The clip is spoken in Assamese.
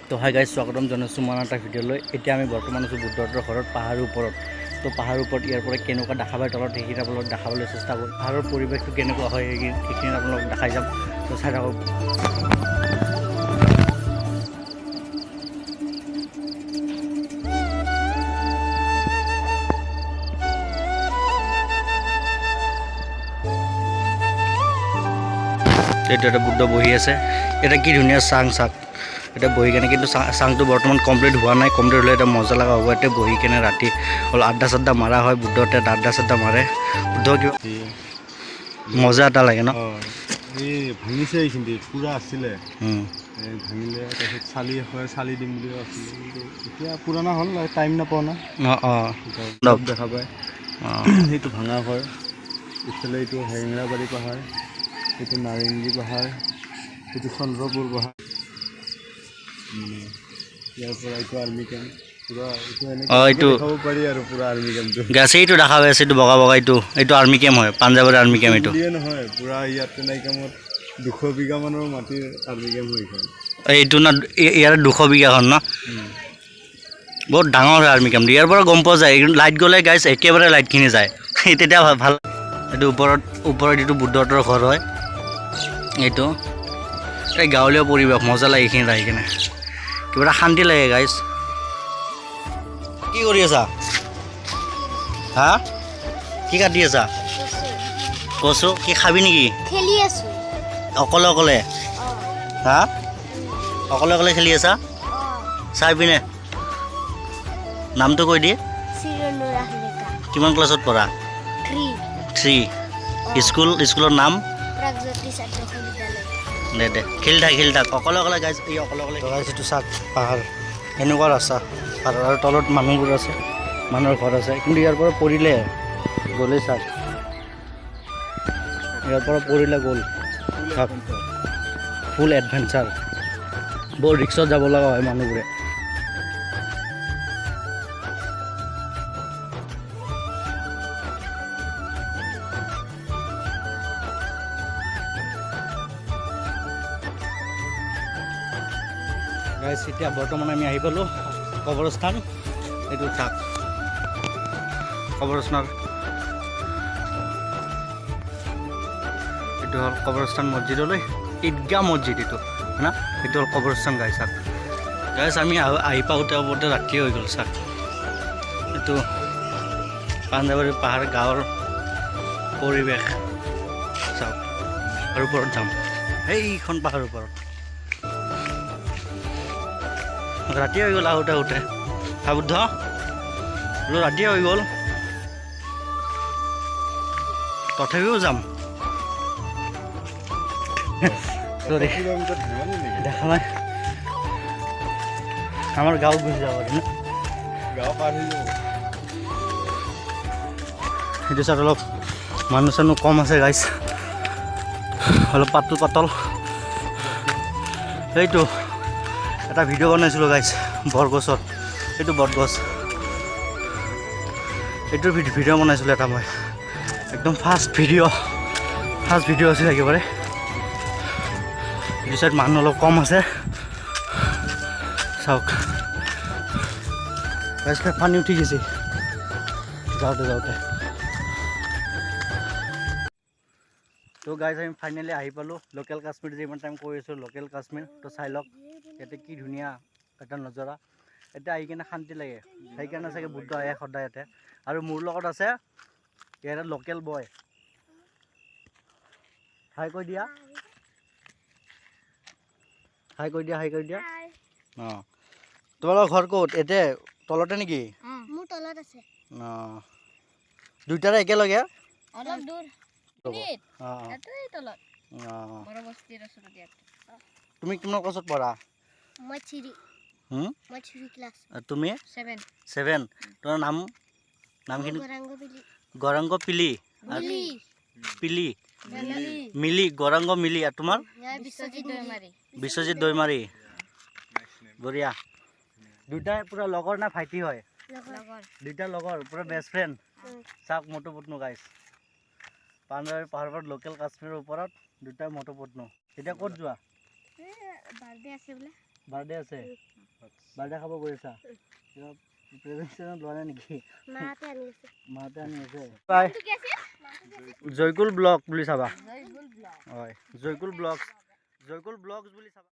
তো হাই গাইজ স্বাগতম জনাইছোঁ মই এটা ভিডিঅ'লৈ। এতিয়া আমি বৰ্তমান আছোঁ বুদ্ধহঁতৰ ঘৰত পাহাৰৰ ওপৰত। তো পাহাৰৰ ওপৰত ইয়াৰ পৰা কেনেকুৱা দেখা পায় তলত সেইখিনি আপোনালোকক দেখাবলৈ চেষ্টা কৰিম। পাহাৰৰ পৰিৱেশটো কেনেকুৱা হয় সেইখিনি আপোনালোকক দেখাই যাম। তো চাই থাকক। এইটো এটা বুদ্ধ বহি আছে। এটা কি ধুনীয়া চাং এটা বহি কেনে, কিন্তু চাংটো বৰ্তমান কমপ্লিট হোৱা নাই। কমপ্লিট হ'লে এটা মজা লগা হ'ব। এতিয়া বহি কেনে ৰাতি অলপ আড্ডা চাড্ডা মাৰা হয়। বুদ্ধতে আড্ডা চাড্ডা মাৰে। বুদ্ধ কিবা মজা এটা লাগে ন। এই ভাঙিছে এইখিনি পুৰা আছিলে, ভাঙিলে তাৰপিছত চালি দিম বুলি আছিলে, কিন্তু এতিয়া পুৰণা হ'ল টাইম নাপাওঁ না। দেখা পায় সেইটো ভাঙা ঘৰ। ইফালে এইটো হেঙেৰাবাৰী পাহাৰ, এইটো নাৰেংগী পাহাৰ, এইটো চন্দ্ৰপুৰ পাহাৰ। ইয়াৰ পৰা এইটো আৰ্মি কেম্প পুৰা এইটো দেখাব পাৰি আৰু পুৰা আৰ্মি কেম্পটো গাছে এইটো দেখা পাই আছে। এইটো বগা বগা এইটো আৰ্মি কেম্প হয়, পাঞ্জাৱৰ আৰ্মি কেম্প। এইটো নহয়, পুৰা ইয়াত তেনে কামত 200 বিঘা মানৰ মাটিৰ আৰ্মি কেম্প হৈছে। এইটো না ইয়াৰ 200 বিঘাখন ন, বহুত ডাঙৰ হয় আৰ্মি কেম্প। ইয়াৰ পৰা গম পোৱা যায় লাইট গ'লে গাইজ একেবাৰে লাইটখিনি যায়। তেতিয়া ভাল। এইটো ওপৰত এইটো বুদ্ধহঁতৰ ঘৰ হয়। এইটো এই গাঁৱলীয়া পৰিৱেশ মজা লাগে এইখিনিত আহি কিনে, কিবা এটা শান্তি লাগে গাইজ। কি কৰি আছা? হা কি কাটি আছা? কচু কি খাবি নেকি? খেলি আছো অকলে অকলে। হা অকলে অকলে খেলি আছা? চাই পিনে নামটো কৈ দিয়ে। কিমান ক্লাছত পঢ়া? 3। স্কুলৰ নাম? দে খেলি থাক অকলে অকলে গাইজ। এই অকলে গাইজ এইটো চাক পাহাৰ, এনেকুৱা ৰাস্তা পাহাৰৰ তলত মানুহবোৰ আছে, মানুহৰ ঘৰ আছে। কিন্তু ইয়াৰ পৰা পৰিলে গ'লেই চাক, ইয়াৰ পৰা পৰিলে গ'ল চাক। ফুল এডভেঞ্চাৰ, বৰ ৰিক্সত যাব লগা হয় মানুহবোৰে। গাইজ এতিয়া বৰ্তমান আমি আহি পালোঁ কবৰস্থান। এইটো চাক কবৰস্থানৰ, এইটো হ'ল কবৰস্থান মছজিদলৈ, ঈদগাহ মছজিদ এইটো না। এইটো হ'ল কবৰস্থান গাইজ। চাক গাইজ আমি আহি পাওঁতে ৰাতি হৈ গ'ল। চাক এইটো পাঞ্জাৱাৰী পাহাৰ গাঁৱৰ পৰিৱেশ চাওক। আৰু ওপৰত যাম সেইখন পাহাৰৰ ওপৰত। ৰাতি হৈ গ'ল আহোঁতে বুদ্ধ বোলো ৰাতিয়ে হৈ গ'ল, তথাপিও যাম। দেখা নাই আমাৰ গাঁৱত গুচি যাব পাৰি ন, গাঁও পাৰ হৈ যাব। সেইটো চাইড অলপ মানুহ চানুহ কম আছে গাইজ, অলপ পাতল। সেইটো এটা ভিডিঅ' বনাইছিলোঁ গাইজ বৰগছত, এইটো বটগছ, এইটোৰ ভিডিঅ' বনাইছিলোঁ এটা মই, একদম ফাৰ্ষ্ট ভিডিঅ' আছিল একেবাৰে। এইটো চাইড মানুহ অলপ কম আছে চাওক। গাইজ পানী উঠি গৈছে যাওঁতে। তো গাইজ আমি ফাইনেলি আহি পালোঁ লোকেল কাশ্মীৰ, যে ইমান টাইম কৈ আছোঁ লোকেল কাশ্মীৰ। তো চাই লওক ইয়াতে কি ধুনীয়া এটা নজৰা। এতিয়া আহি কিনে শান্তি লাগে, সেইকাৰণে চাগে বুদ্ধ আহে সদায় ইয়াতে। আৰু মোৰ লগত আছে ইয়াতে লোকেল বয়। হাই কৈ দিয়া। অঁ তোমালোকৰ ঘৰ ক'ত? এতে তলতে নেকি? মোৰ তলত আছে। অঁ দুইটাৰে একেলগে? অলপ দূৰ। তুমি কিমান ক্লাছত পঢ়া? মই 3 ক্লাছ। তুমি 7। তোমাৰ নামখিনি? গৌৰাংগ পিলি মিলি গৌৰাংগ মিলি। আৰু তোমাৰ? বিশ্বজিৎ দৈমাৰী। বঢ়িয়া। দুইটাই পুৰা লগৰ না ভাইটি হয়? দুইটা লগৰ পুৰা বেষ্ট ফ্ৰেণ্ড। চাওক মটো পত্নু গাইজ, পাঞ্জাৱী পাহাৰৰ ওপৰত লোকেল কাশ্মীৰৰ ওপৰত দুটাই মটো পত্নু। এতিয়া ক'ত যোৱা? বাৰ্থডে আছে বোলে। বাৰ্থডে আছে বাৰ্থডে খাব গৈ আছা কিবা প্ৰেজেণ্ট লোৱা নাই নেকি মাতে আনি আছে মাহঁতে আনি আছে বাই জয়কুল ব্লগ বুলি চাবা হয় জয়কুল ব্লগছ বুলি চাবা